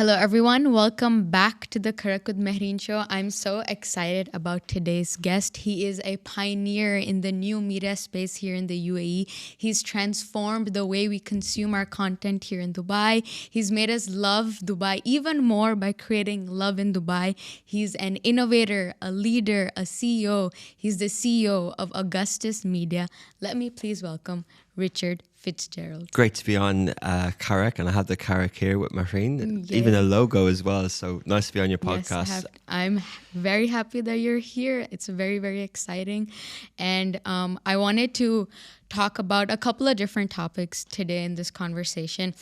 Hello, everyone. Welcome back to the Karak with Mehreen show. I'm so excited about today's guest. He is a pioneer in the new media space here in the UAE. He's transformed the way we consume our content here in Dubai. He's made us love Dubai even more by creating Lovin Dubai. He's an innovator, a leader, a CEO. He's the CEO of Augustus Media. Let me please welcome Richard Fitzgerald. Great to be on Karak, and I have the Karak here with Mehreen, even a logo as well. So nice to be on your podcast. Yes, I'm very happy that you're here. It's very, very exciting. And I wanted to talk about a couple of different topics today in this conversation.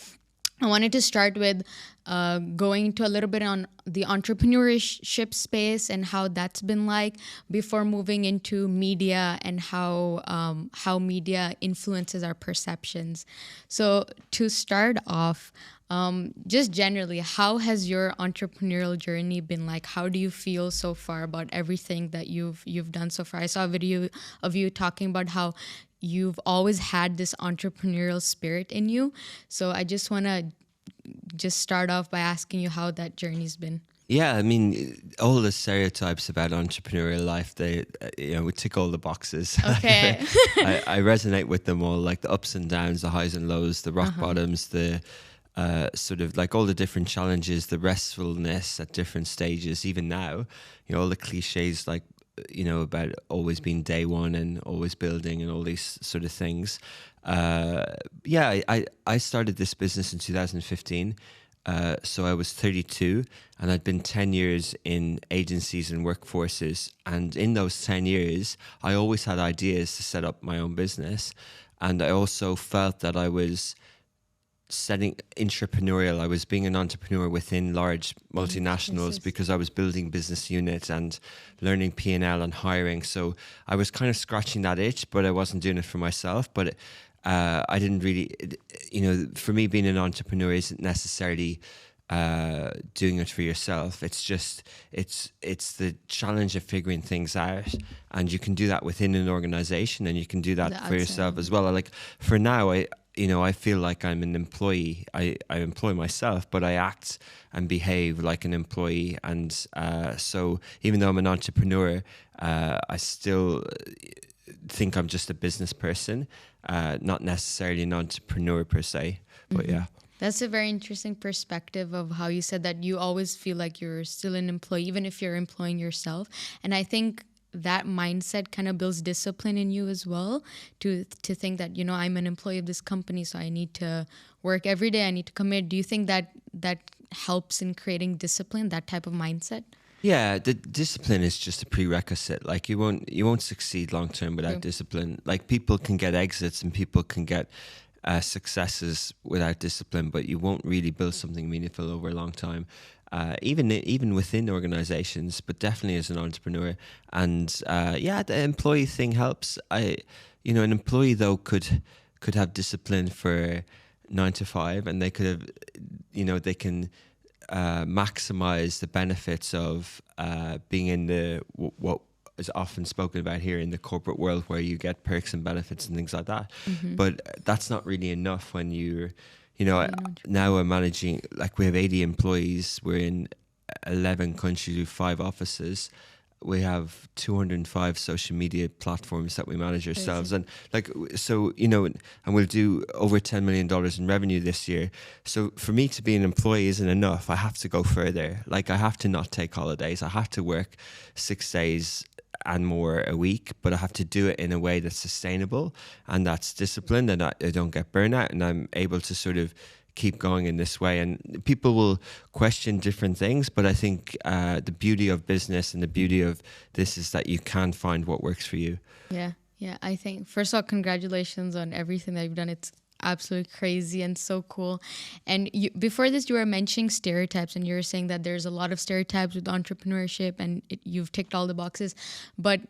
I wanted to start with going into a little bit on the entrepreneurship space and how that's been like before moving into media and how media influences our perceptions. So to start off, just generally, how has your entrepreneurial journey been like? How do you feel so far about everything that you've done so far? I saw a video of you talking about how you've always had this entrepreneurial spirit in you. So I just want to start off by asking you how that journey's been. Yeah, I mean, all the stereotypes about entrepreneurial life, they, we tick all the boxes. Okay. I resonate with them all, like the ups and downs, the highs and lows, the rock bottoms, the sort of like all the different challenges, the restfulness at different stages, even now, all the cliches like, about always being day one and always building and all these sort of things. I started this business in 2015. So I was 32 and I'd been 10 years in agencies and workforces. And in those 10 years, I always had ideas to set up my own business. And I also felt that I was entrepreneurial. I was being an entrepreneur within large multinationals because I was building business units and learning P&L and hiring. So I was kind of scratching that itch, but I wasn't doing it for myself. But I didn't really, for me, being an entrepreneur isn't necessarily doing it for yourself. It's just, it's the challenge of figuring things out. And you can do that within an organization and you can do that for yourself as well. Like for now, I feel like I'm an employee. I employ myself, but I act and behave like an employee. And so even though I'm an entrepreneur, I still think I'm just a business person, not necessarily an entrepreneur per se. But yeah. That's a very interesting perspective of how you said that you always feel like you're still an employee, even if you're employing yourself. And I think that mindset kind of builds discipline in you as well to think that, I'm an employee of this company, so I need to work every day. I need to commit. Do you think that helps in creating discipline, that type of mindset? Yeah, the discipline is just a prerequisite. Like you won't succeed long term without discipline. Like people can get exits and people can get successes without discipline, but you won't really build something meaningful over a long time. Even within organizations, but definitely as an entrepreneur. And the employee thing helps. An employee though could have discipline for 9 to 5, and they could have, they can maximize the benefits of being in what is often spoken about here in the corporate world, where you get perks and benefits and things like that. But that's not really enough when you're. Now we're managing, like we have 80 employees. We're in 11 countries with 5 offices. We have 205 social media platforms that we manage ourselves. And and we'll do over $10 million in revenue this year. So for me to be an employee isn't enough. I have to go further. Like I have to not take holidays. I have to work 6 days and more a week, but I have to do it in a way that's sustainable and that's disciplined, and I don't get burnout, and I'm able to sort of keep going in this way. And people will question different things, but I think the beauty of business and the beauty of this is that you can find what works for you. Yeah. I think, first of all, congratulations on everything that you've done. It's absolutely crazy and so cool. And before this, you were mentioning stereotypes, and you were saying that there's a lot of stereotypes with entrepreneurship, and you've ticked all the boxes. But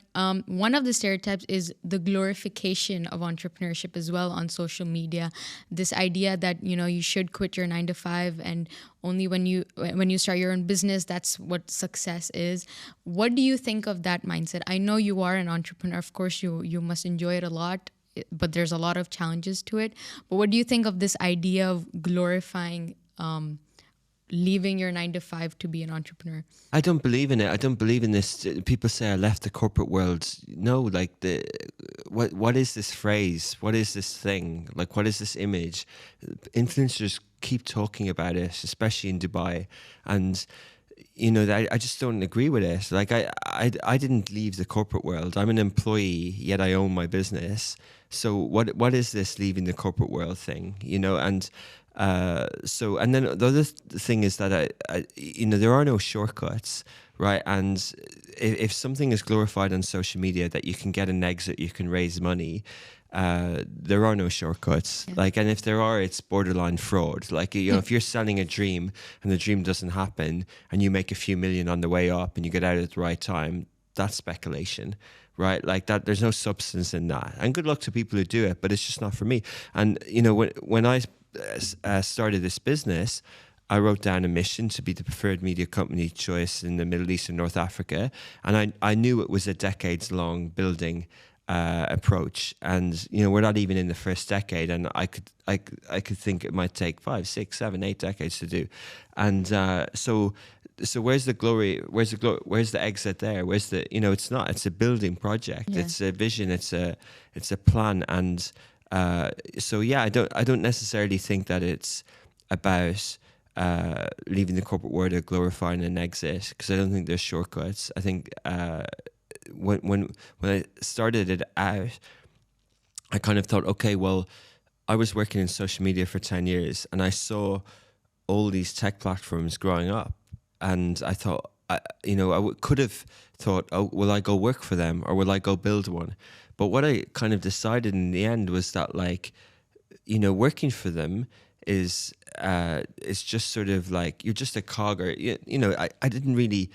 one of the stereotypes is the glorification of entrepreneurship as well on social media. This idea that you should quit your 9 to 5, and only when you start your own business, that's what success is. What do you think of that mindset? I know you are an entrepreneur. Of course, you must enjoy it a lot, but there's a lot of challenges to it. But what do you think of this idea of glorifying leaving your 9 to 5 to be an entrepreneur? I don't believe in it. I don't believe in this. People say I left the corporate world. No, like what is this phrase? What is this thing? Like, what is this image? Influencers keep talking about it, especially in Dubai, and I just don't agree with it. Like, I didn't leave the corporate world. I'm an employee, yet I own my business. So what is this leaving the corporate world thing? And and then the other thing is that there are no shortcuts, right? And if something is glorified on social media that you can get an exit, you can raise money, there are no shortcuts. Yeah. Like, and if there are, it's borderline fraud. Like, if you're selling a dream and the dream doesn't happen and you make a few million on the way up and you get out at the right time, that's speculation. Right, like that. There's no substance in that, and good luck to people who do it. But it's just not for me. And when I started this business, I wrote down a mission to be the preferred media company choice in the Middle East and North Africa, and I knew it was a decades-long building approach. And we're not even in the first decade, and I could think it might take 5, 6, 7, 8 decades to do. And so where's the glory? Where's the exit there? Where's the it's a building project. Yeah. It's a vision. It's a plan. And I don't necessarily think that it's about leaving the corporate world or glorifying an exit, because I don't think there's shortcuts. I think when I started it out, I kind of thought, okay, well, I was working in social media for 10 years and I saw all these tech platforms growing up. And I thought, could have thought, oh, will I go work for them or will I go build one? But what I kind of decided in the end was that, like, working for them is just sort of like, you're just a cog. Or, I didn't really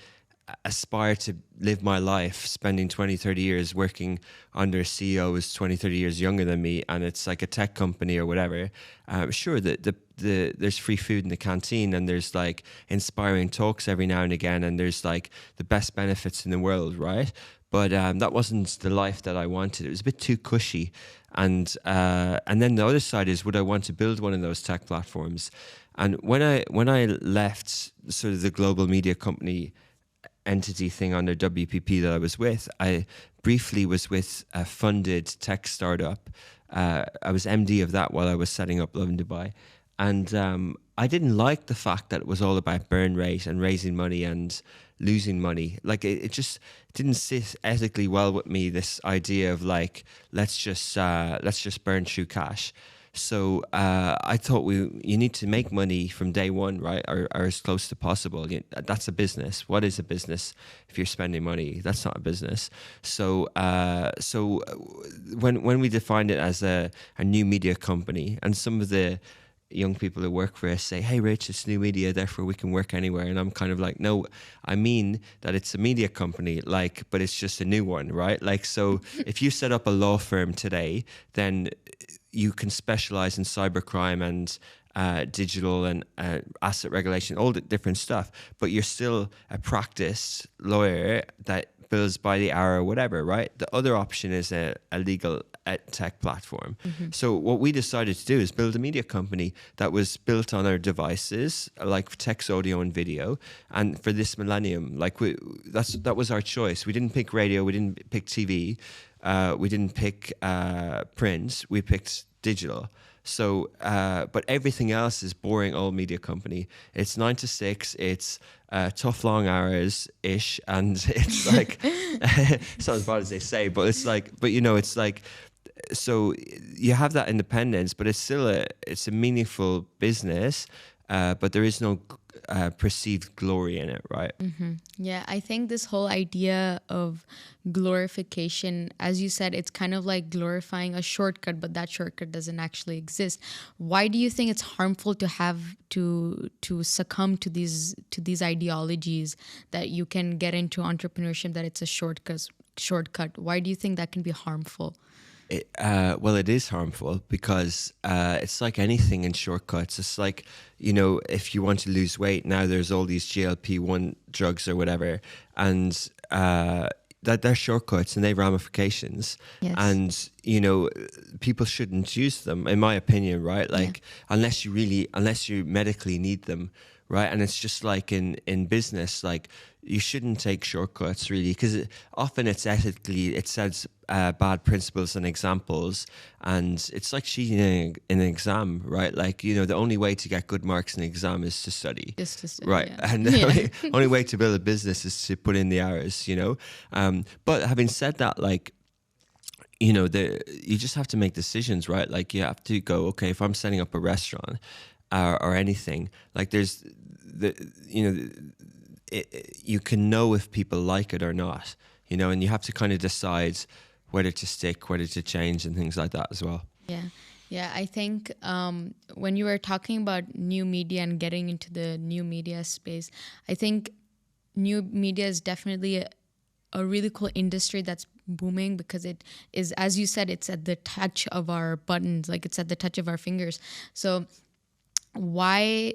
aspire to live my life spending 20, 30 years working under a CEO who's 20, 30 years younger than me, and it's like a tech company or whatever. Sure, there's free food in the canteen, and there's like inspiring talks every now and again, and there's like the best benefits in the world, right? But that wasn't the life that I wanted. It was a bit too cushy. And then the other side is, would I want to build one of those tech platforms? And when I left sort of the global media company entity thing under WPP that I was with, I briefly was with a funded tech startup. I was MD of that while I was setting up Lovin Dubai. And I didn't like the fact that it was all about burn rate and raising money and losing money. Like, it just didn't sit ethically well with me, this idea of like, let's just burn through cash. So I thought you need to make money from day one, right? Or as close to possible. That's a business. What is a business if you're spending money? That's not a business. So when we defined it as a new media company, and some of the young people who work for us say, hey, Rich, it's new media, therefore we can work anywhere. And I'm kind of like, no, I mean that it's a media company, like, but it's just a new one, right? Like, so if you set up a law firm today, then you can specialize in cybercrime and digital and asset regulation, all the different stuff, but you're still a practiced lawyer that bills by the hour or whatever, right? The other option is a legal tech platform. Mm-hmm. So what we decided to do is build a media company that was built on our devices, like text, audio, and video. And for this millennium, like that was our choice. We didn't pick radio, we didn't pick TV, we didn't pick print, we picked digital. So, but everything else is boring old media company. It's 9 to 6. It's tough long hours ish, and it's like it's not as bad as they say, but it's like, it's like, so you have that independence, but it's still a meaningful business, but there is no perceived glory in it, right? Mm-hmm. Yeah, I think this whole idea of glorification, as you said, it's kind of like glorifying a shortcut, but that shortcut doesn't actually exist. Why do you think it's harmful to have to succumb to these ideologies that you can get into entrepreneurship, that it's a shortcut? Why do you think that can be harmful? Well, it is harmful because it's like anything in shortcuts. It's like, if you want to lose weight, now there's all these GLP-1 drugs or whatever, and that they're shortcuts and they have ramifications. Yes. And, people shouldn't use them, in my opinion, right? Like, unless you medically need them, right? And it's just like in business, like you shouldn't take shortcuts really, because often it's ethically, it sets bad principles and examples, and it's like cheating in an exam, right? Like, you know, the only way to get good marks in an exam is to study. Just to study, Right. yeah. And the only way to build a business is to put in the hours, you know? But having said that, like, you know, you just have to make decisions, right? Like you have to go, okay, if I'm setting up a restaurant or anything, like there's you can know if people like it or not, you know, and you have to kind of decide whether to stick, whether to change, and things like that as well. Yeah. Yeah, I think when you were talking about new media and getting into the new media space, I think new media is definitely a really cool industry that's booming, because it is, as you said, it's at the touch of our buttons, like it's at the touch of our fingers. So why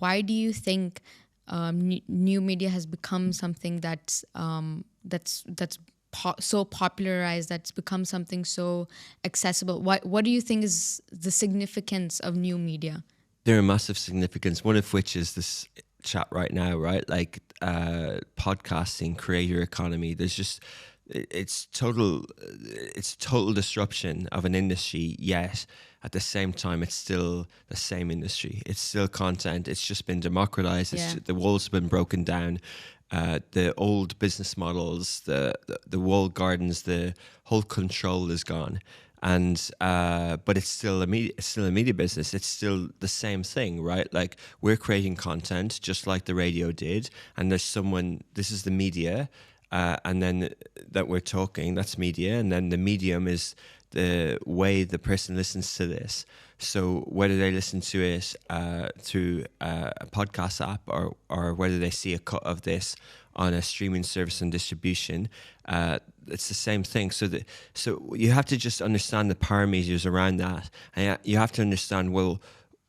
do you think new media has become something that's so popularized, that's become something so accessible? What do you think is the significance of new media? There are massive significance, one of which is this chat right now, right? Like podcasting, creator economy. There's just it's total disruption of an industry, yet at the same time it's still the same industry. It's still content. It's just been democratized. The walls have been broken down. The old business models, the walled gardens, the whole control is gone. And but it's still a media business. It's still the same thing, right? Like we're creating content just like the radio did, and there's someone. This is the media, and then that we're talking. That's media, and then the medium is the way the person listens to this. So whether they listen to it through a podcast app or whether they see a cut of this on a streaming service and distribution, it's the same thing. So you have to just understand the parameters around that, and you have to understand, well,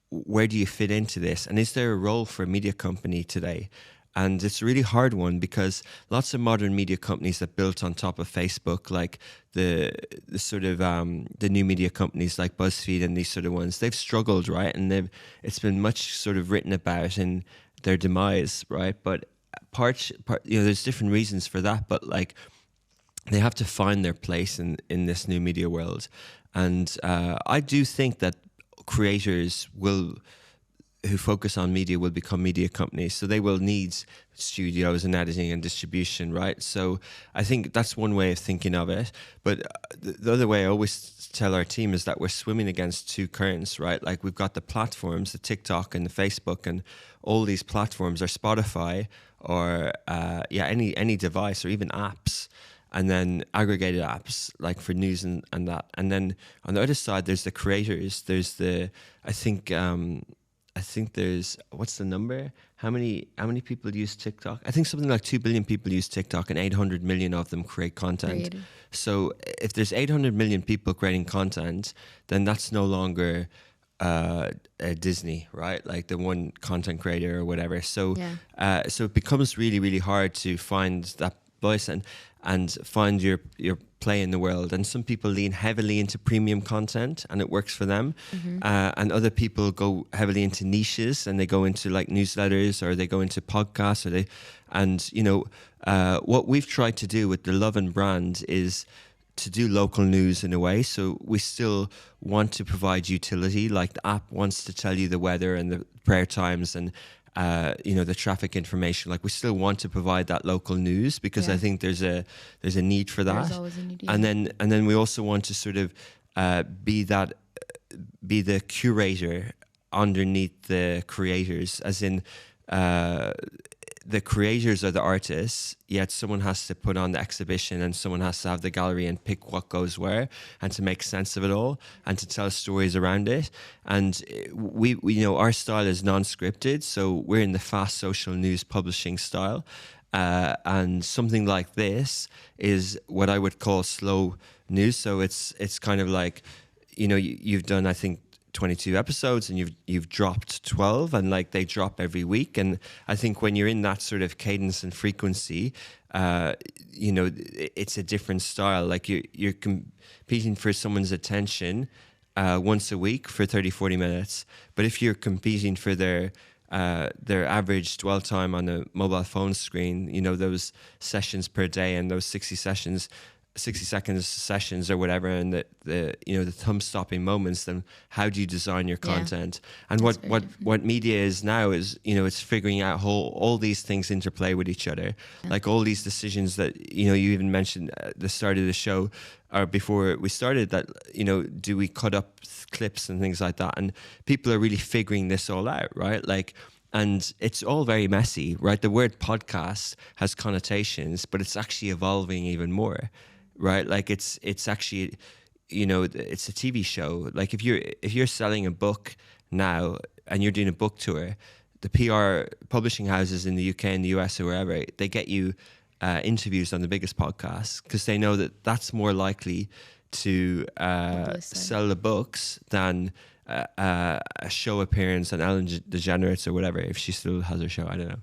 where do you fit into this, and is there a role for a media company today? And it's a really hard one, because lots of modern media companies that built on top of Facebook, like the sort of the new media companies like BuzzFeed and these sort of ones, they've struggled, right? And it's been much sort of written about in their demise, right? But part there's different reasons for that, but like they have to find their place in this new media world. And I do think that creators who focus on media will become media companies. So they will need studios and editing and distribution, right? So I think that's one way of thinking of it. But the other way I always tell our team is that we're swimming against two currents, right? Like we've got the platforms, the TikTok and the Facebook, and all these platforms are Spotify or any device or even apps. And then aggregated apps like for news and that. And then on the other side, there's the creators. There's I think there's, what's the number? How many people use TikTok? I think something like 2 billion people use TikTok, and 800 million of them create content. So if there's 800 million people creating content, then that's no longer Disney, right? Like the one content creator or whatever. So so it becomes really, really hard to find that voice and find your play in the world. And some people lean heavily into premium content and it works for them. And other people go heavily into niches, and they go into like newsletters, or they go into podcasts, what we've tried to do with the Lovin brand is to do local news in a way. So we still want to provide utility, like the app wants to tell you the weather and the prayer times and the traffic information. Like we still want to provide that local news, because I think there's a need for that. There's always a need, and then we also want to sort of be the curator underneath the creators, as in the creators are the artists, yet someone has to put on the exhibition and someone has to have the gallery and pick what goes where and to make sense of it all and to tell stories around it. And we our style is non-scripted, so we're in the fast social news publishing style. And something like this is what I would call slow news. So it's kind of like, you've done, I think, 22 episodes and you've dropped 12, and like they drop every week. And I think when you're in that sort of cadence and frequency, it's a different style. Like you're competing for someone's attention once a week for 30-40 minutes. But if you're competing for their their average dwell time on a mobile phone screen, you know, those sessions per day and those 60 seconds sessions or whatever, and the you know, the thumb stopping moments, then how do you design your content? And what media is now is, you know, it's figuring out how all these things interplay with each other, like all these decisions that, you know, you even mentioned at the start of the show or before we started, that, you know, do we cut up clips and things like that, and people are really figuring this all out, right? Like, and it's all very messy, right? The word podcast has connotations, but it's actually evolving even more, right? Like it's actually, you know, it's a TV show. Like if you're selling a book now and you're doing a book tour, the PR publishing houses in the UK and the US or wherever, they get you interviews on the biggest podcasts because they know that that's more likely to sell the books than a show appearance on Ellen DeGeneres or whatever, if she still has her show. I don't know.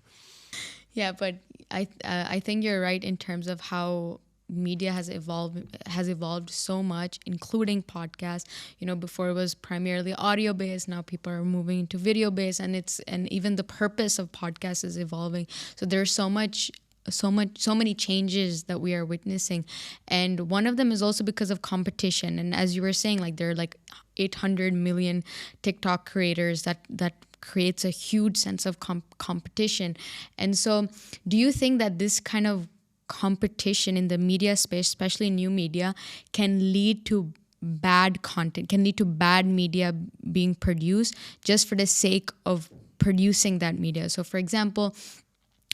Yeah, but I think you're right in terms of how media has evolved so much, including podcasts. You know, before it was primarily audio based, now people are moving into video based, and even the purpose of podcasts is evolving. So there's so many changes that we are witnessing, and one of them is also because of competition. And as you were saying, like there are like 800 million TikTok creators that creates a huge sense of competition. And so do you think that this kind of competition in the media space, especially new media, can lead to bad content, can lead to bad media being produced just for the sake of producing that media? So for example,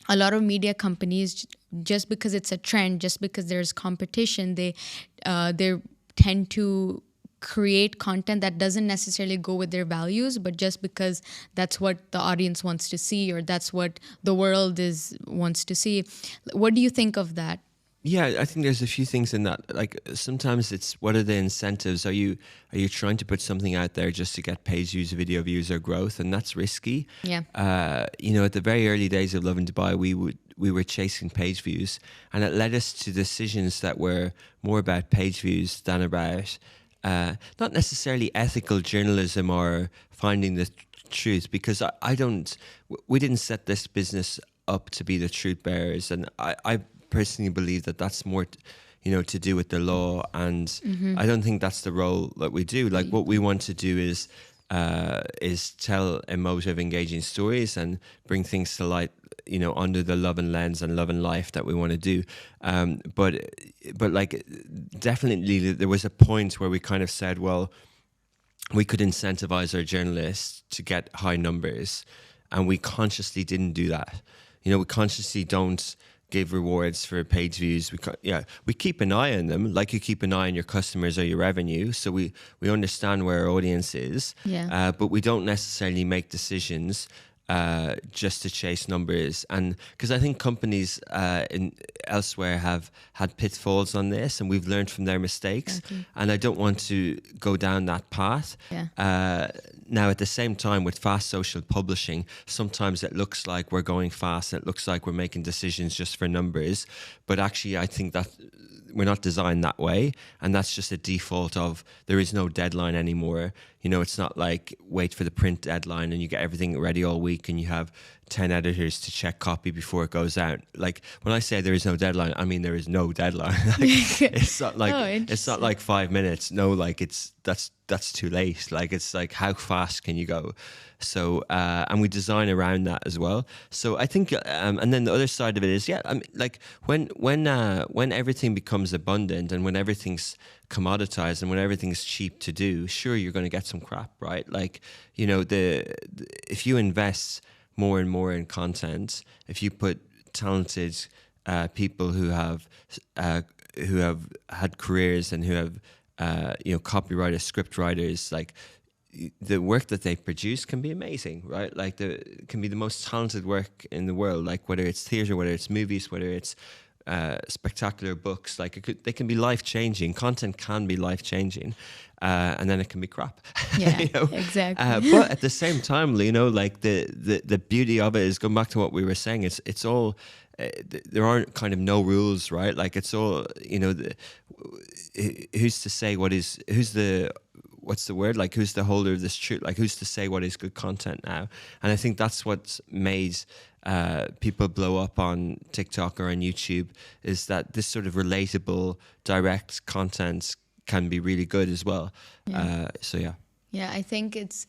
a lot of media companies, just because it's a trend, just because there's competition, they tend to create content that doesn't necessarily go with their values, but just because that's what the audience wants to see, or that's what the world wants to see. What do you think of that? Yeah, I think there's a few things in that. Like sometimes it's, what are the incentives? Are you trying to put something out there just to get page views, video views, or growth? And that's risky. Yeah. You know, at the very early days of Lovin Dubai, we were chasing page views, and it led us to decisions that were more about page views than about not necessarily ethical journalism or finding the truth, because we didn't set this business up to be the truth bearers. And I personally believe that that's more, you know, to do with the law. And I don't think that's the role that we do. Like what we want to do is tell emotive, engaging stories and bring things to light, you know, under the love and lens and love and life that we want to do. But like definitely there was a point where we kind of said, well, we could incentivize our journalists to get high numbers, and we consciously didn't do that. You know, we consciously don't give rewards for page views. We keep an eye on them, like you keep an eye on your customers or your revenue. So we understand where our audience is, but we don't necessarily make decisions just to chase numbers. And because I think companies elsewhere have had pitfalls on this, and we've learned from their mistakes. Exactly. And I don't want to go down that path. Now, at the same time, with fast social publishing, sometimes it looks like we're going fast. It looks like we're making decisions just for numbers. But actually, I think that we're not designed that way. And that's just a default of there is no deadline anymore. You know, it's not like wait for the print deadline and you get everything ready all week and you have 10 editors to check copy before it goes out. Like when I say there is no deadline, I mean there is no deadline. Like, it's not like it's not like 5 minutes. No, like that's too late. Like it's like how fast can you go? So and we design around that as well. So I think and then the other side of it is I mean, like when everything becomes abundant and when everything's commoditized and when everything's cheap to do, sure, you're going to get some crap, right? Like, you know, if you invest more and more in content, if you put talented people who have had careers and who have you know, copywriters, script writers, like the work that they produce can be amazing, right? Like can be the most talented work in the world, like whether it's theater, whether it's movies, whether it's spectacular books, like they can be life-changing. Content can be life-changing, and then it can be crap. Yeah, you know? exactly. But at the same time, you know, like the beauty of it is going back to what we were saying. It's all there aren't kind of no rules, right? Like it's all, you know, who's to say what's the word? Like, who's the holder of this truth? Like, who's to say what is good content now? And I think that's what's made people blow up on TikTok or on YouTube, is that this sort of relatable, direct content can be really good as well. So yeah. Yeah, I think it's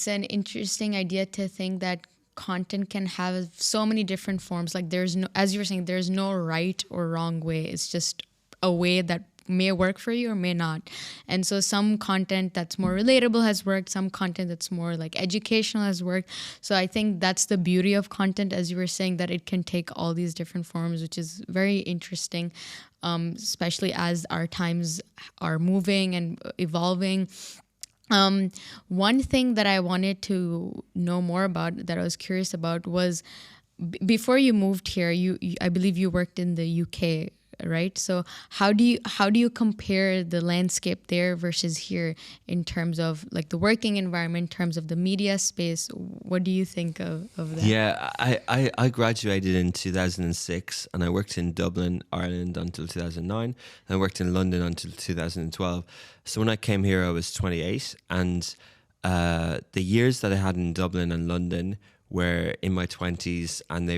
an interesting idea to think that content can have so many different forms. Like there's no, as you were saying, there's no right or wrong way. It's just a way that may work for you or may not. And so some content that's more relatable has worked, some content that's more like educational has worked. So I think that's the beauty of content, as you were saying, that it can take all these different forms, which is very interesting, especially as our times are moving and evolving. One thing that I wanted to know more about, that I was curious about, was before you moved here, I believe you worked in the UK, right? So how do you compare the landscape there versus here in terms of like the working environment, in terms of the media space? What do you think of that? Yeah, I graduated in 2006 and I worked in Dublin, Ireland until 2009. And I worked in London until 2012. So when I came here, I was 28, and the years that I had in Dublin and London were in my 20s, and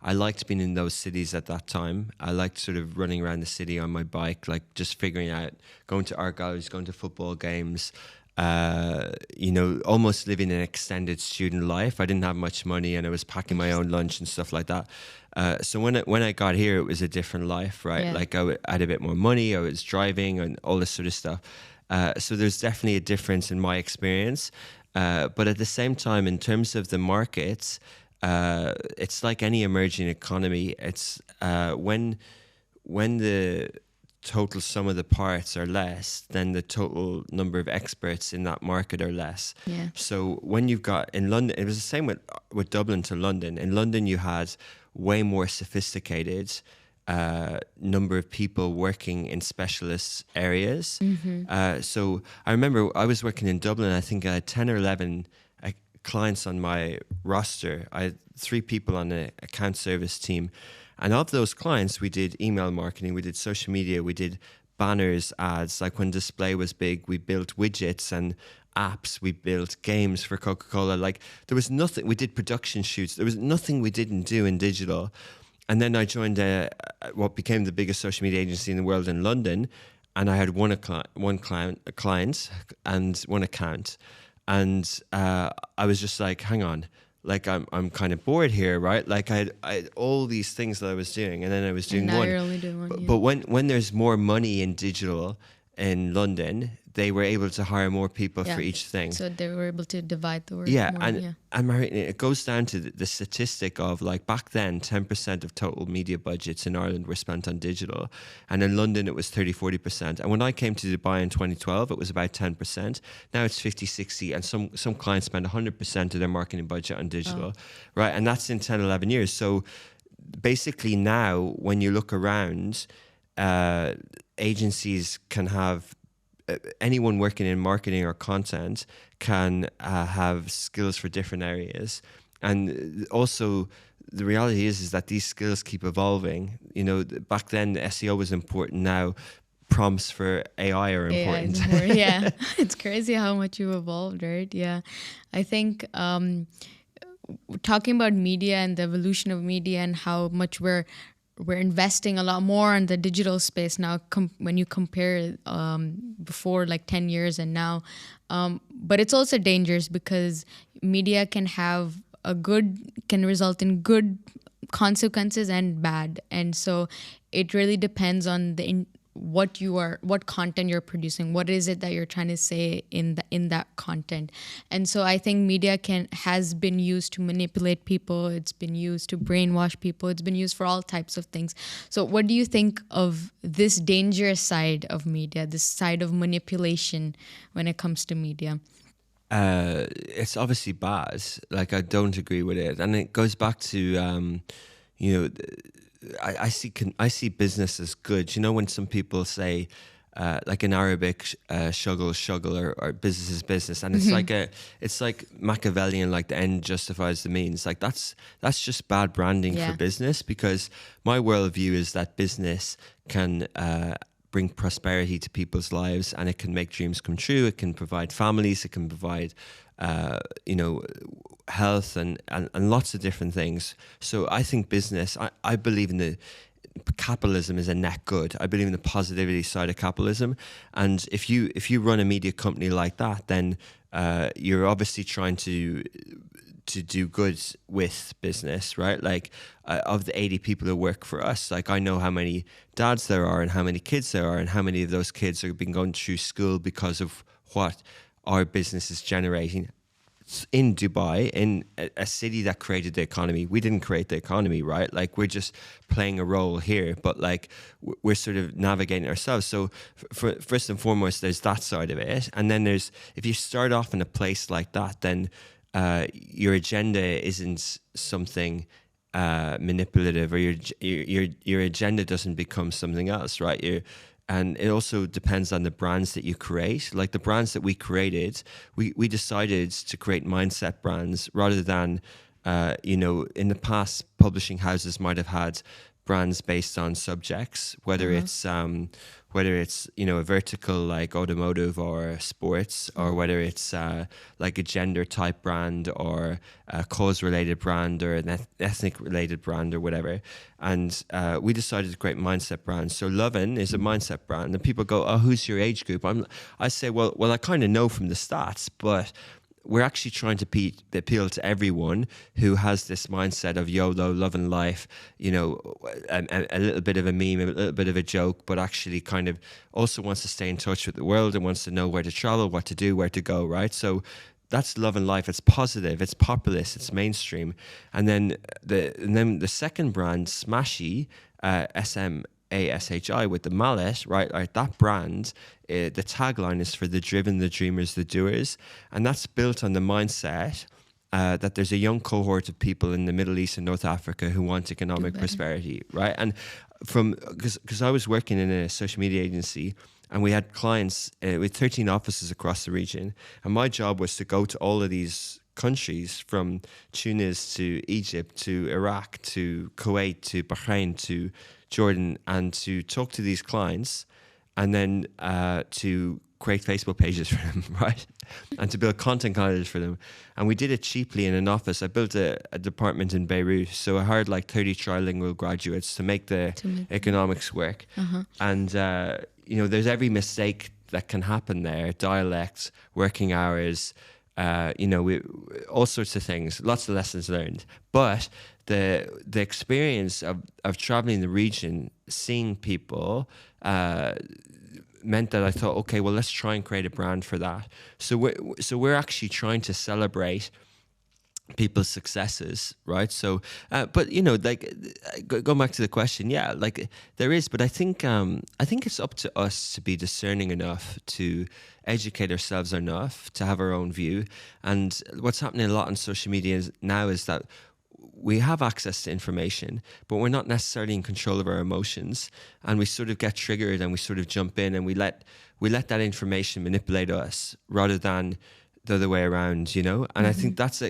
I liked being in those cities at that time. I liked sort of running around the city on my bike, like just figuring out, going to art galleries, going to football games, almost living an extended student life. I didn't have much money and I was packing my own lunch and stuff like that. So when I got here, it was a different life, right? Yeah. Like I had a bit more money, I was driving and all this sort of stuff. So there's definitely a difference in my experience. But at the same time, in terms of the markets, it's like any emerging economy. It's when the total sum of the parts are less, then the total number of experts in that market are less. Yeah. So when you've got in London, it was the same with Dublin to London. In London, you had way more sophisticated number of people working in specialist areas. Mm-hmm. So I remember I was working in Dublin. I think I had 10 or 11 clients on my roster. I had 3 people on the account service team. And of those clients, we did email marketing, we did social media, we did banners, ads. Like when display was big, we built widgets and apps, we built games for Coca-Cola. Like there was nothing, we did production shoots. There was nothing we didn't do in digital. And then I joined what became the biggest social media agency in the world in London. And I had one client and one account. And I was just like, hang on, like I'm kind of bored here, right? Like I had all these things that I was doing, and then I was doing and now one. You're only doing one. But when there's more money in digital in London, they were able to hire more people for each thing. So they were able to divide the work. Yeah, more, and it goes down to the statistic of like back then, 10% of total media budgets in Ireland were spent on digital. And in London, it was 30-40%. And when I came to Dubai in 2012, it was about 10%. Now it's 50-60. And some clients spend 100% of their marketing budget on digital, right? And that's in 10, 11 years. So basically now, when you look around, agencies can have anyone working in marketing or content can have skills for different areas. And also the reality is that these skills keep evolving. You know, back then the SEO was important. Now prompts for AI are important. Yeah, it's crazy how much you evolved, right? Yeah, I think talking about media and the evolution of media and how much we're investing a lot more in the digital space now when you compare before like 10 years and now. But it's also dangerous because media can result in good consequences and bad. And so it really depends on what content you're producing. What is it that you're trying to say in that content? And so I think media has been used to manipulate people. It's been used to brainwash people. It's been used for all types of things. So what do you think of this dangerous side of media, this side of manipulation when it comes to media? It's obviously bad. Like I don't agree with it. And it goes back to, I see business as good. You know, when some people say, like in Arabic, shuggle or business is business, and it's like Machiavellian, like the end justifies the means. Like that's just bad branding for business, because my worldview is that business can bring prosperity to people's lives, and it can make dreams come true. It can provide families. It can provide, health and lots of different things. So I think business, I believe in the capitalism is a net good. I believe in the positivity side of capitalism. And if you run a media company like that, then you're obviously trying to do good with business, right? Like of the 80 people who work for us, like I know how many dads there are and how many kids there are and how many of those kids have been going through school because of what our business is generating in Dubai, in a city that created the economy. We didn't create the economy, right? Like we're just playing a role here, but like we're sort of navigating ourselves. So first and foremost, there's that side of it. And then there's, if you start off in a place like that, then your agenda isn't something manipulative, or your agenda doesn't become something else, right? And it also depends on the brands that you create. Like the brands that we created, we decided to create mindset brands rather than, in the past, publishing houses might have had brands based on subjects, whether it's a vertical like automotive or sports, or whether it's like a gender type brand or a cause related brand or an ethnic related brand or whatever. And we decided to create mindset brands. So Lovin is a mindset brand, and people go, "Oh, who's your age group?" I say, well, I kind of know from the stats, but we're actually trying to appeal to everyone who has this mindset of YOLO, loving life, a little bit of a meme, a little bit of a joke, but actually kind of also wants to stay in touch with the world and wants to know where to travel, what to do, where to go, right? So that's loving life. It's positive, it's populist, it's mainstream. And then the second brand, Smashy, SMASHI, with the mallet, right? That brand, the tagline is for the driven, the dreamers, the doers. And that's built on the mindset that there's a young cohort of people in the Middle East and North Africa who want economic prosperity, right? And because I was working in a social media agency, and we had clients with 13 offices across the region. And my job was to go to all of these countries, from Tunis to Egypt to Iraq to Kuwait to Bahrain to Jordan, and to talk to these clients, and then to create Facebook pages for them, right? And to build content calendars for them. And we did it cheaply in an office. I built a department in Beirut. So I hired like 30 trilingual graduates to make the economics work. And, there's every mistake that can happen there: dialect, working hours, all sorts of things, lots of lessons learned. But the experience of traveling the region, seeing people, meant that I thought, okay, well, let's try and create a brand for that. So we're actually trying to celebrate people's successes, right? So, but going back to the question, yeah, like there is, but I think it's up to us to be discerning enough, to educate ourselves enough, to have our own view. And what's happening a lot on social media now is that we have access to information, but we're not necessarily in control of our emotions, and we sort of get triggered and we sort of jump in and we let that information manipulate us rather than the other way around, And I think that's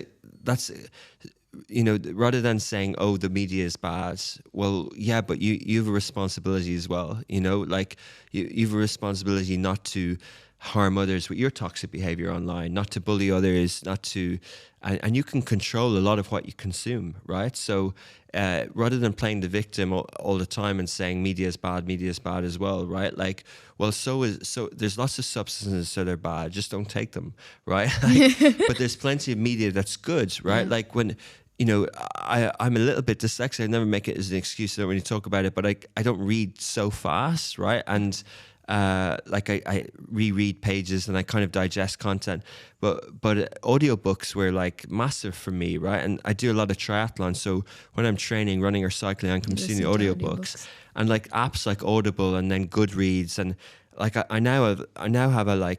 rather than saying, oh, the media is bad. Well, yeah, but you have a responsibility as well, like you have a responsibility not to harm others with your toxic behavior online, not to bully others, not to, and you can control a lot of what you consume, right? So rather than playing the victim all the time and saying media is bad as well, right? Like, well, so there's lots of substances that are bad, just don't take them, right? But there's plenty of media that's good, right? Yeah. Like when, I'm a little bit dyslexic. I never make it as an excuse. I don't really talk about it, but I don't read so fast, right? And I reread pages and I kind of digest content, but audiobooks were like massive for me, right? And I do a lot of triathlon, so when I'm training, running or cycling, I'm consuming audiobooks. And like apps like Audible and then Goodreads, and like I now have a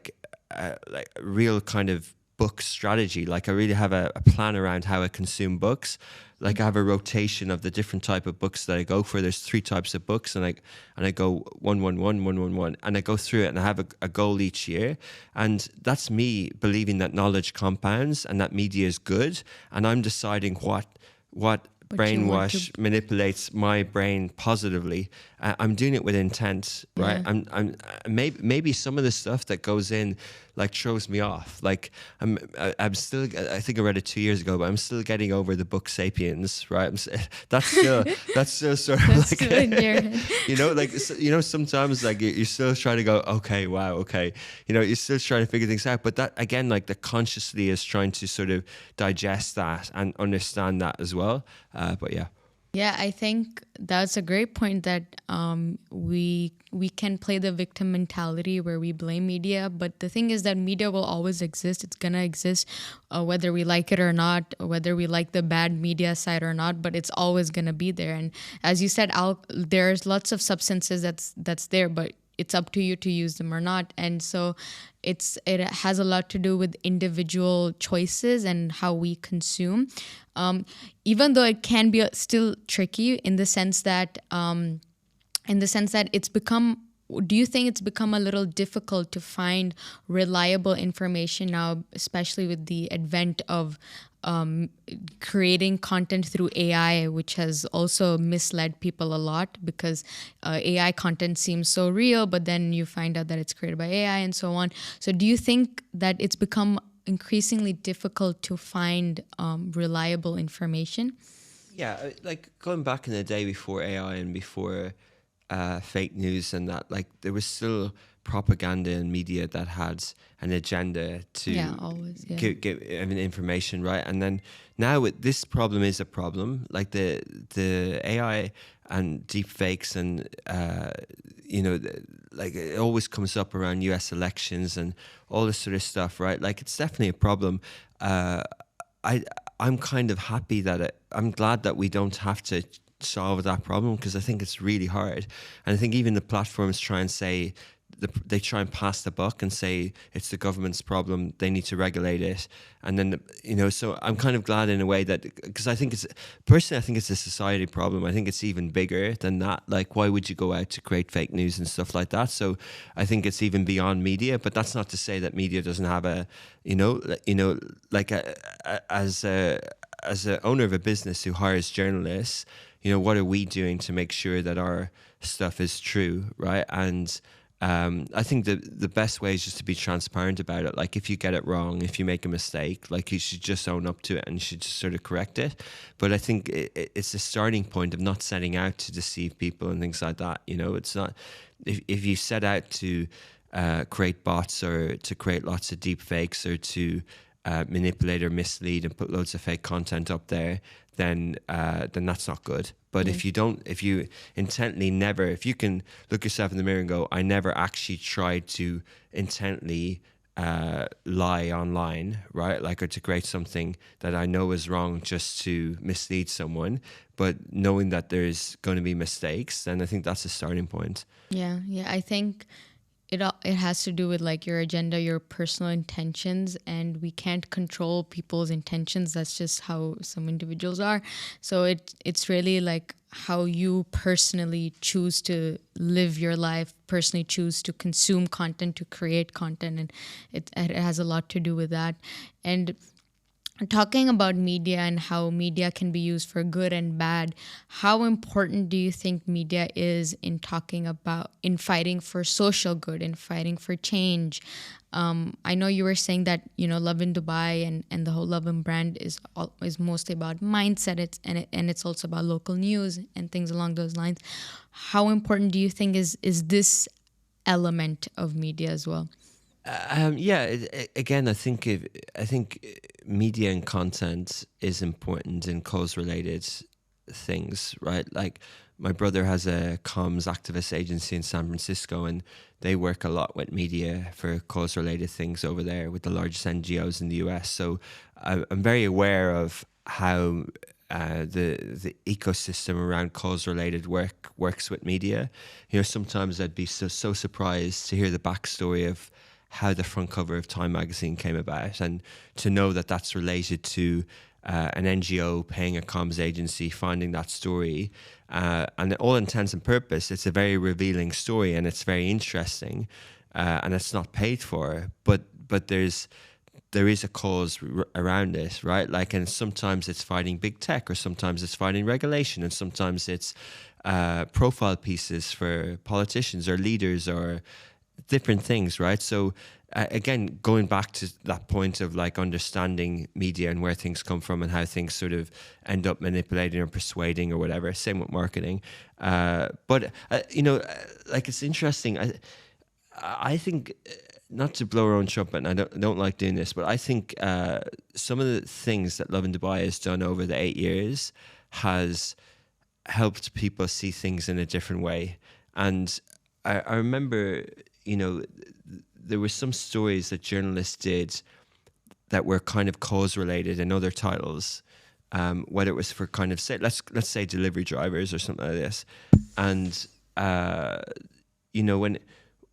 real kind of book strategy. Like I really have a plan around how I consume books. Like I have a rotation of the different type of books that I go for. There's 3 types of books, and I go 111, and I go through it, and I have a goal each year. And that's me believing that knowledge compounds and that media is good, and I'm deciding what brainwash manipulates my brain positively, I'm doing it with intent, right? Yeah. Maybe some of the stuff that goes in like throws me off. Like I'm still, I think I read it 2 years ago, but I'm still getting over the book Sapiens, right? That's still sort of That's like, still in your head. like, sometimes like you're still trying to go, okay, wow, okay, you're still trying to figure things out. But that again, like the consciously is trying to sort of digest that and understand that as well. But yeah. Yeah, I think that's a great point that we can play the victim mentality where we blame media, but the thing is that media will always exist. It's gonna exist whether we like it or not, whether we like the bad media side or not. But it's always gonna be there. And as you said, there's lots of substances that's there, but it's up to you to use them or not. And so it has a lot to do with individual choices and how we consume. Even though it can be still tricky in the sense that it's become, do you think it's become a little difficult to find reliable information now, especially with the advent of creating content through AI, which has also misled people a lot because AI content seems so real, but then you find out that it's created by AI and so on. So do you think that it's become increasingly difficult to find reliable information? Yeah, like going back in the day before AI and before fake news and that, like there was still propaganda and media that had an agenda to give information, right? And then now this problem is a problem, like the AI and deep fakes and like it always comes up around US elections and all this sort of stuff, right? Like it's definitely a problem. I'm kind of happy that I'm glad that we don't have to solve that problem, because I think it's really hard. And I think even the platforms try and say, they try and pass the buck and say it's the government's problem, they need to regulate it. And then, so I'm kind of glad in a way that, because I think I think it's a society problem. I think it's even bigger than that. Like, why would you go out to create fake news and stuff like that? So I think it's even beyond media, but that's not to say that media doesn't have as a owner of a business who hires journalists, what are we doing to make sure that our stuff is true, right? And I think the best way is just to be transparent about it. Like if you get it wrong, if you make a mistake, like you should just own up to it and you should just sort of correct it. But I think it's a starting point of not setting out to deceive people and things like that. It's not, if you set out to create bots or to create lots of deep fakes or to manipulate or mislead and put loads of fake content up there, then that's not good. But if you intently never, if you can look yourself in the mirror and go, I never actually tried to intently lie online, right? Like, or to create something that I know is wrong just to mislead someone, but knowing that there's going to be mistakes, then I think that's a starting point. Yeah, I think it has to do with like your agenda, your personal intentions, and we can't control people's intentions. That's just how some individuals are. So it's really like how you personally choose to live your life, personally choose to consume content, to create content, and it has a lot to do with that. And talking about media and how media can be used for good and bad, how important do you think media is in fighting for social good, in fighting for change? I know you were saying that Lovin Dubai and the whole Lovin brand is mostly about mindset. It's also about local news and things along those lines. How important do you think is this element of media as well? Again, I think media and content is important in cause-related things, right? Like my brother has a comms activist agency in San Francisco, and they work a lot with media for cause-related things over there with the largest NGOs in the US. So I'm very aware of how the ecosystem around cause-related work works with media. Sometimes I'd be so surprised to hear the backstory of how the front cover of Time magazine came about, and to know that that's related to an NGO paying a comms agency, finding that story, and all intents and purpose, it's a very revealing story and it's very interesting, and it's not paid for. But there's there is a cause around it, right? Like, and sometimes it's fighting big tech, or sometimes it's fighting regulation, and sometimes it's profile pieces for politicians or leaders or different things, right? So again, going back to that point of like understanding media and where things come from and how things sort of end up manipulating or persuading or whatever. Same with marketing. But like, it's interesting. I think, not to blow our own trumpet, and I don't like doing this, but I think some of the things that Lovin Dubai has done over the 8 years has helped people see things in a different way. And I remember, there were some stories that journalists did that were kind of cause related in other titles, whether it was for kind of, say, let's say delivery drivers or something like this. And,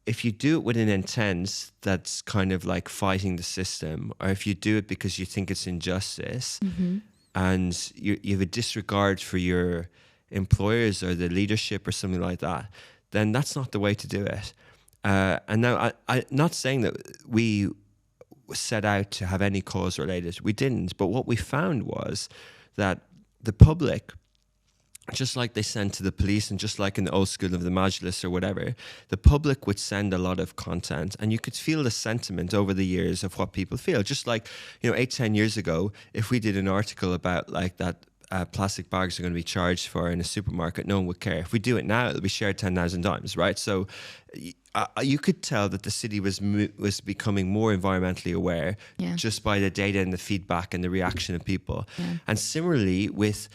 if you do it with an intent that's kind of like fighting the system, or if you do it because you think it's injustice, and you have a disregard for your employers or the leadership or something like that, then that's not the way to do it. And now, I'm not saying that we set out to have any cause related. We didn't. But what we found was that the public, just like they send to the police, and just like in the old school of the Majlis or whatever, the public would send a lot of content, and you could feel the sentiment over the years of what people feel. Just like, 8-10 years ago, if we did an article about like that plastic bags are going to be charged for in a supermarket, no one would care. If we do it now, it'll be shared 10,000 times, right? So you could tell that the city was becoming more environmentally aware, just by the data and the feedback and the reaction of people. And similarly with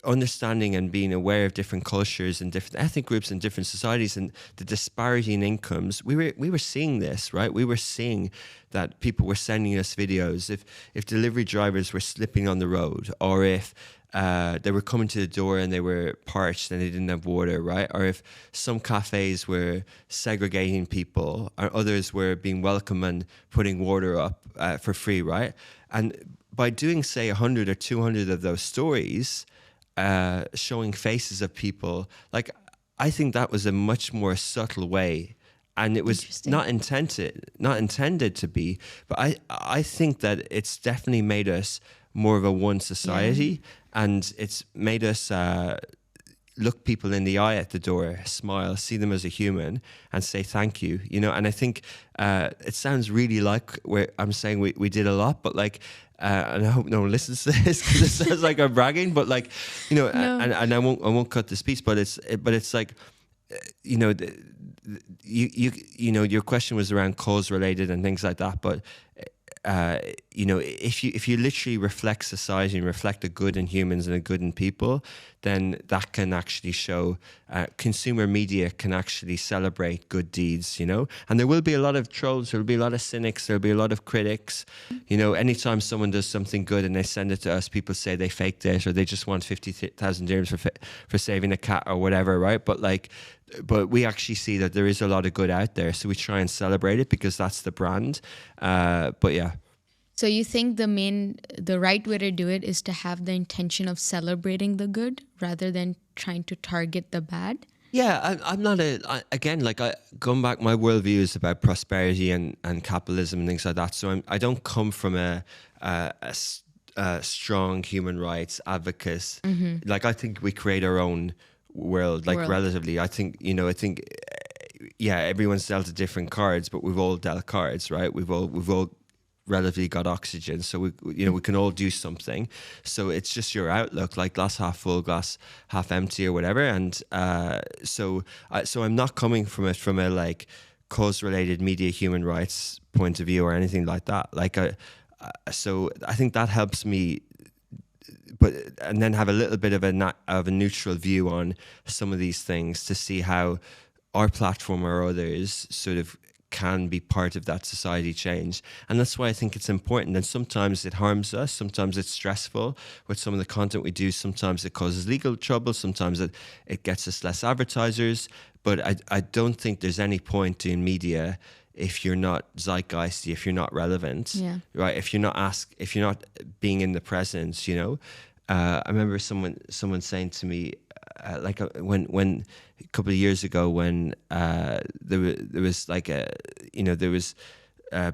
understanding and being aware of different cultures and different ethnic groups and different societies and the disparity in incomes, we were seeing this, right? We were seeing that people were sending us videos. If delivery drivers were slipping on the road, or if they were coming to the door and they were parched and they didn't have water, right? Or if some cafes were segregating people, or others were being welcome and putting water up for free, right? And by doing, say, 100 or 200 of those stories, showing faces of people, like, I think that was a much more subtle way, and it was not intended to be, but I think that it's definitely made us more of a one society, and it's made us look people in the eye at the door, smile, see them as a human, and say thank you. And I think it sounds really like I'm saying we did a lot, but like, and I hope no one listens to this because it sounds like I'm bragging, but like, no. and I won't cut this piece, but it's like, your question was around cause related and things like that, but if you literally reflect society and reflect the good in humans and the good in people, then that can actually show, consumer media can actually celebrate good deeds, and there will be a lot of trolls, there will be a lot of cynics, there will be a lot of critics. Anytime someone does something good and they send it to us, people say they faked it, or they just want 50,000 dirhams for saving a cat or whatever, right? But we actually see that there is a lot of good out there, so we try and celebrate it because that's the brand. But yeah. So you think the right way to do it is to have the intention of celebrating the good rather than trying to target the bad? Yeah, I'm not going back, my worldview is about prosperity and capitalism and things like that. So I don't come from a strong human rights advocate. Like, I think we create our own world, relatively. I think everyone's dealt a different cards, but we've all dealt cards, right? We've all relatively got oxygen, so we can all do something. So it's just your outlook, like glass half full, glass half empty, or whatever. And so I'm not coming from it from a like cause related media human rights point of view or anything like that. Like so I think that helps me, and then have a little bit of a neutral view on some of these things to see how our platform or others sort of can be part of that society change. And that's why I think it's important. And sometimes it harms us, sometimes it's stressful with some of the content we do, sometimes it causes legal trouble, sometimes it gets us less advertisers. But I don't think there's any point doing media if you're not zeitgeisty, if you're not relevant, right? If you're not being in the present, I remember someone saying to me, when a couple of years ago, when there was like there was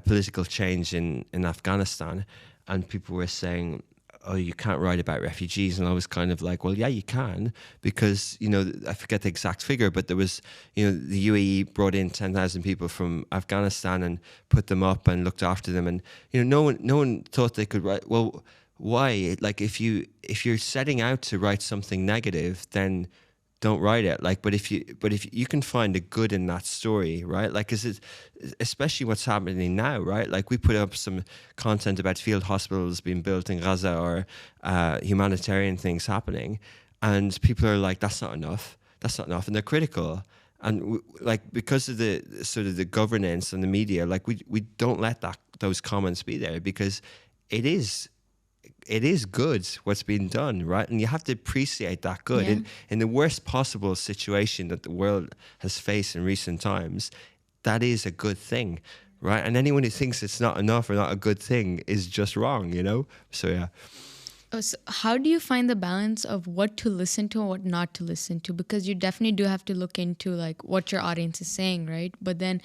political change in Afghanistan, and people were saying, oh, you can't write about refugees. And I was kind of like, well, yeah, you can, because, I forget the exact figure, but there was, the UAE brought in 10,000 people from Afghanistan and put them up and looked after them. And, no one thought they could write. Well, why? Like, if you're setting out to write something negative, then don't write it. Like, but if you can find a good in that story, right? Like, especially what's happening now, right? Like, we put up some content about field hospitals being built in Gaza or humanitarian things happening, and people are like, that's not enough, and they're critical. And because of the sort of the governance and the media, like, we don't let those comments be there, because it is good what's being done, right? And you have to appreciate that good. Yeah. In the worst possible situation that the world has faced in recent times, that is a good thing, right? And anyone who thinks it's not enough or not a good thing is just wrong, So, yeah. Oh, so how do you find the balance of what to listen to and what not to listen to? Because you definitely do have to look into like what your audience is saying, right? But then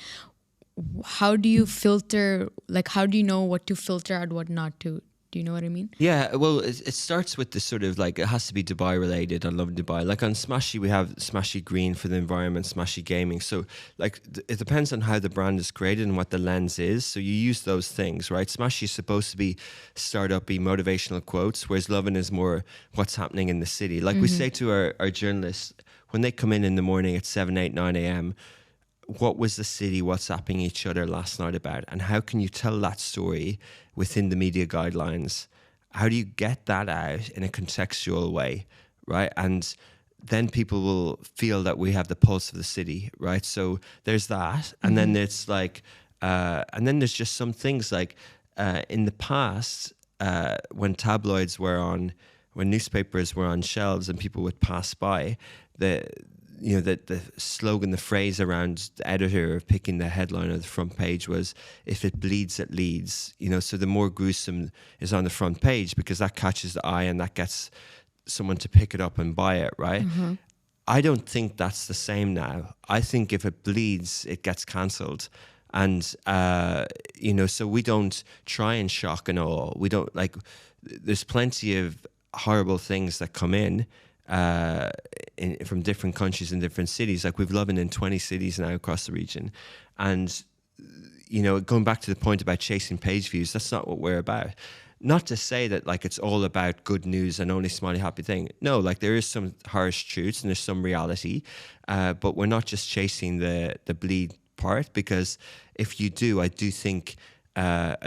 how do you filter, like how do you know what to filter out, what not to? Do you know what I mean? Yeah, well, it starts with the sort of like, it has to be Dubai related on Lovin Dubai. Like on Smashy, we have Smashy Green for the environment, Smashy Gaming. So like it depends on how the brand is created and what the lens is. So you use those things, right? Smashy is supposed to be startup-y motivational quotes, whereas Lovin is more what's happening in the city. Like we say to our journalists, when they come in the morning at 7, 8, 9 a.m., what was the city WhatsApping each other last night about? And how can you tell that story within the media guidelines? How do you get that out in a contextual way, right? And then people will feel that we have the pulse of the city, right? So there's that. And then it's like, and then there's just some things like in the past, when tabloids were on, when newspapers were on shelves and people would pass by, the slogan, the phrase around the editor picking the headline of the front page was, if it bleeds, it leads. So the more gruesome is on the front page because that catches the eye and that gets someone to pick it up and buy it, right? I don't think that's the same now. I think if it bleeds, it gets cancelled. And, so we don't try and shock and awe. We don't there's plenty of horrible things that come in, from different countries and different cities. Like we've Lovin in 20 cities now across the region. And, going back to the point about chasing page views, that's not what we're about. Not to say that like it's all about good news and only smiley happy thing. No, like there is some harsh truths and there's some reality, but we're not just chasing the bleed part, because if you do, I do think that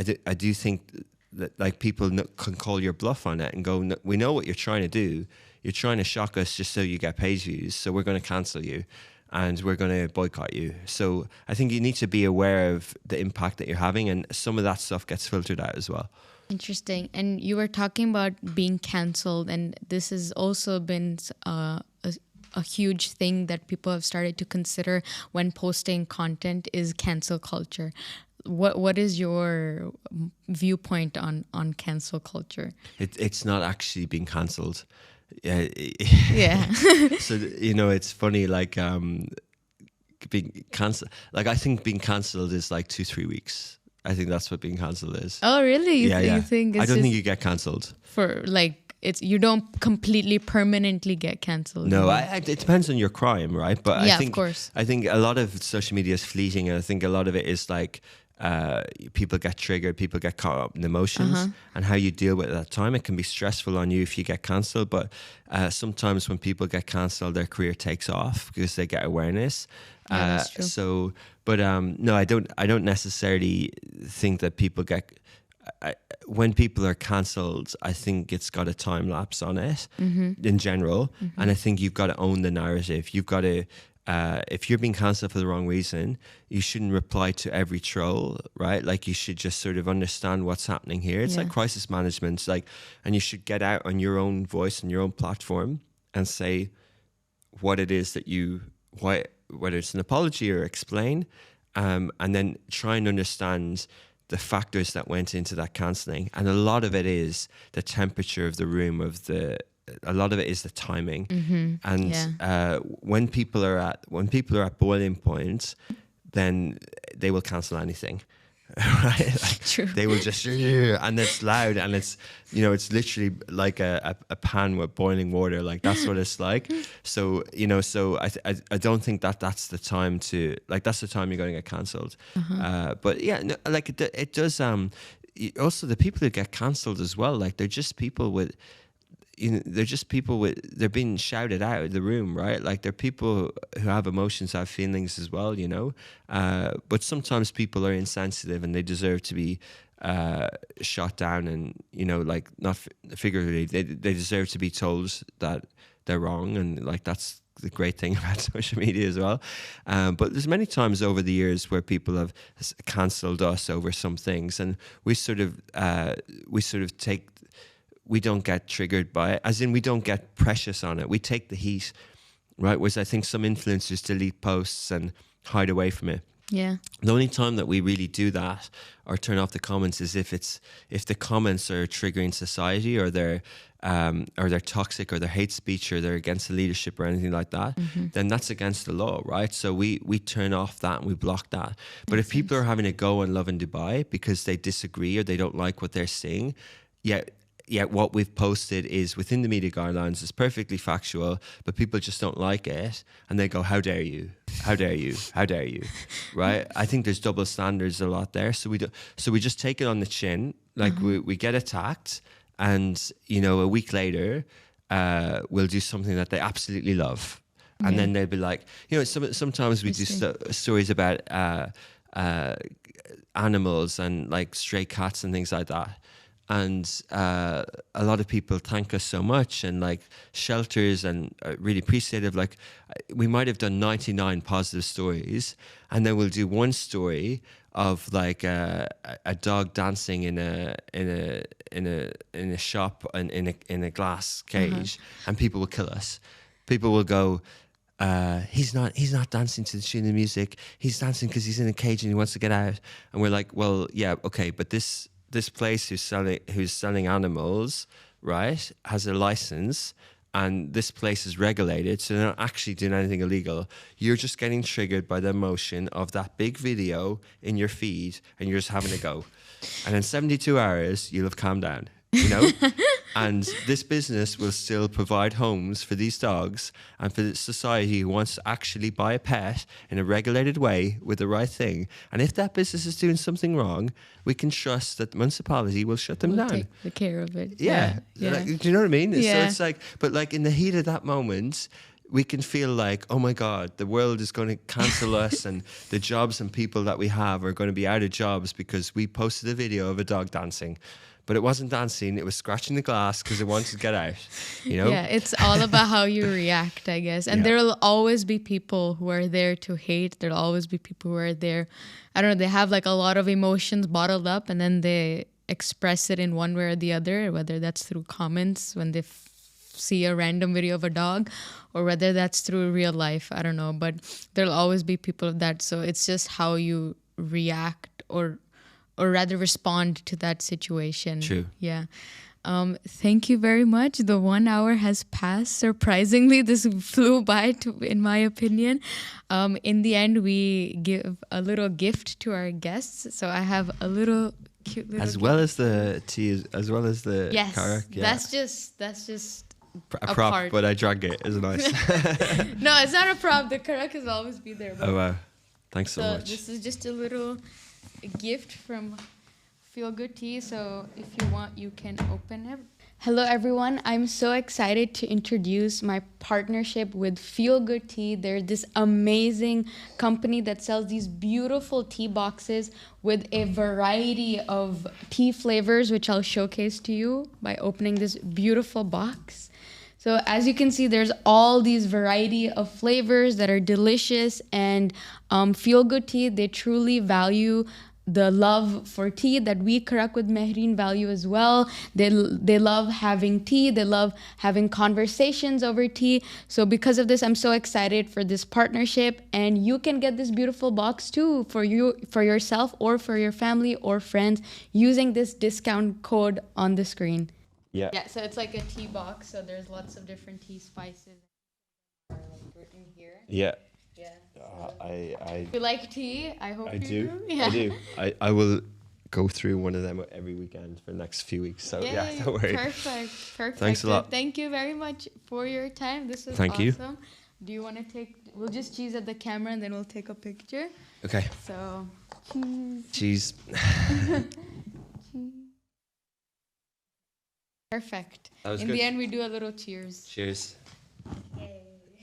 like people can call your bluff on it and go, we know what you're trying to do. You're trying to shock us just so you get page views. So we're going to cancel you and we're going to boycott you. So I think you need to be aware of the impact that you're having, and some of that stuff gets filtered out as well. Interesting. And you were talking about being cancelled, and this has also been a huge thing that people have started to consider when posting content is cancel culture. What is your viewpoint on cancel culture? It's not actually being cancelled. Yeah. So it's funny, like being cancelled. Like I think being cancelled is like 2-3 weeks. I think that's what being cancelled is. Oh really? You think it's I don't think you get cancelled for like you don't completely permanently get cancelled. No, it depends on your crime, right? But yeah, I think, of course. I think a lot of social media is fleeting, and I think a lot of it is like people get triggered, people get caught up in emotions, and how you deal with it at that time. It can be stressful on you if you get cancelled, but sometimes when people get cancelled, their career takes off because they get awareness. Yeah, that's true. So, but no, I don't necessarily think that people get. When people are cancelled, I think it's got a time lapse on it in general, and I think you've got to own the narrative. You've got to. If you're being cancelled for the wrong reason, you shouldn't reply to every troll, right? Like you should just sort of understand what's happening here. It's like crisis management, and you should get out on your own voice and your own platform and say what it is that whether it's an apology or explain, and then try and understand the factors that went into that cancelling. And a lot of it is the temperature of the room, a lot of it is the timing. And when people are at boiling point, then they will cancel anything. right? Like True. they will just, and it's loud, and it's, you know, it's literally like a pan with boiling water. Like that's what it's like. So, you know, so I don't think that that's the time to, like, that's the time you're going to get cancelled. But yeah, no, like it does. Also, the people who get cancelled as well, like they're just people with, you know, they're just people with, they're being shouted out of the room, right? Like they're people who have emotions, have feelings as well, you know. But sometimes people are insensitive and they deserve to be shot down, and, you know, like not figuratively, they deserve to be told that they're wrong, and like that's the great thing about social media as well. But there's many times over the years where people have cancelled us over some things, and we sort of take, we don't get triggered by it, as in we don't get precious on it. We take the heat, right? Whereas I think some influencers delete posts and hide away from it. Yeah. The only time that we really do that or turn off the comments is if the comments are triggering society, or they're toxic, or they're hate speech, or they're against the leadership or anything like that. Then that's against the law, right? So we turn off that and we block that. But if people are having a go on Lovin Dubai because they disagree or they don't like what they're seeing, yet what we've posted is within the media guidelines, is perfectly factual, but people just don't like it, and they go, how dare you, how dare you, how dare you, right? I think there's double standards a lot there. So we just take it on the chin, like we get attacked, and, you know, a week later we'll do something that they absolutely love, and then they'll be like, you know, sometimes we do stories about animals and like stray cats and things like that. And a lot of people thank us so much, and like shelters, and really appreciative. Like we might have done 99 positive stories, and then we'll do one story of like a dog dancing in a shop and in a glass cage, and people will kill us. People will go, he's not dancing to the tune of the music. He's dancing because he's in a cage and he wants to get out. And we're like, well, yeah, okay, but this place who's selling animals, right, has a license, and this place is regulated, so they're not actually doing anything illegal. You're just getting triggered by the emotion of that big video in your feed, and you're just having a go. And in 72 hours, you'll have calmed down, you know? And this business will still provide homes for these dogs, and for the society who wants to actually buy a pet in a regulated way with the right thing. And if that business is doing something wrong, we can trust that the municipality will shut them down. Take the care of it. Yeah. Like, do you know what I mean? Yeah. So it's like, but like in the heat of that moment, we can feel like, oh my God, the world is going to cancel us, and the jobs and people that we have are going to be out of jobs because we posted a video of a dog dancing. But it wasn't dancing, it was scratching the glass because it wanted to get out, you know? Yeah, it's all about how you react, I guess. And there will always be people who are there to hate. There'll always be people who are there, I don't know, they have like a lot of emotions bottled up, and then they express it in one way or the other, whether that's through comments when they see a random video of a dog, or whether that's through real life, I don't know. But there'll always be people of that. So it's just how you react, or rather respond to that situation. True. Yeah. Thank you very much. The 1 hour has passed. Surprisingly, this flew by, in my opinion. In the end, we give a little gift to our guests. So I have a little cute little gift. Well as the tea, as well as the Karak. Yeah. That's just a prop, part. But I drank it. It's nice. No, it's not a prop. The Karak has always been there. Oh, wow. Thanks so much. This is just a little gift from Feel Good Tea, so if you want, you can open it. Hello everyone, I'm so excited to introduce my partnership with Feel Good Tea. They're this amazing company that sells these beautiful tea boxes with a variety of tea flavors, which I'll showcase to you by opening this beautiful box. So as you can see, there's all these variety of flavors that are delicious, and Feel Good Tea, they truly value the love for tea that we, Karak with Mehreen, value as well. They love having tea. They love having conversations over tea. So because of this, I'm so excited for this partnership. And you can get this beautiful box too for yourself or for your family or friends using this discount code on the screen. Yeah. Yeah. So it's like a tea box. So there's lots of different tea spices in here. Yeah. Yeah. I You like tea? I hope you do. do. Yeah. I do. I will go through one of them every weekend for the next few weeks. So yeah, Yay. don't worry. Perfect. Perfect. Thanks a lot. Thank you very much for your time. This is Thank you. awesome. Do you want to take? We'll just cheese at the camera and then we'll take a picture. Okay. So, cheese. Cheese. Perfect. That was In good. the end, we do a little cheers. Cheers.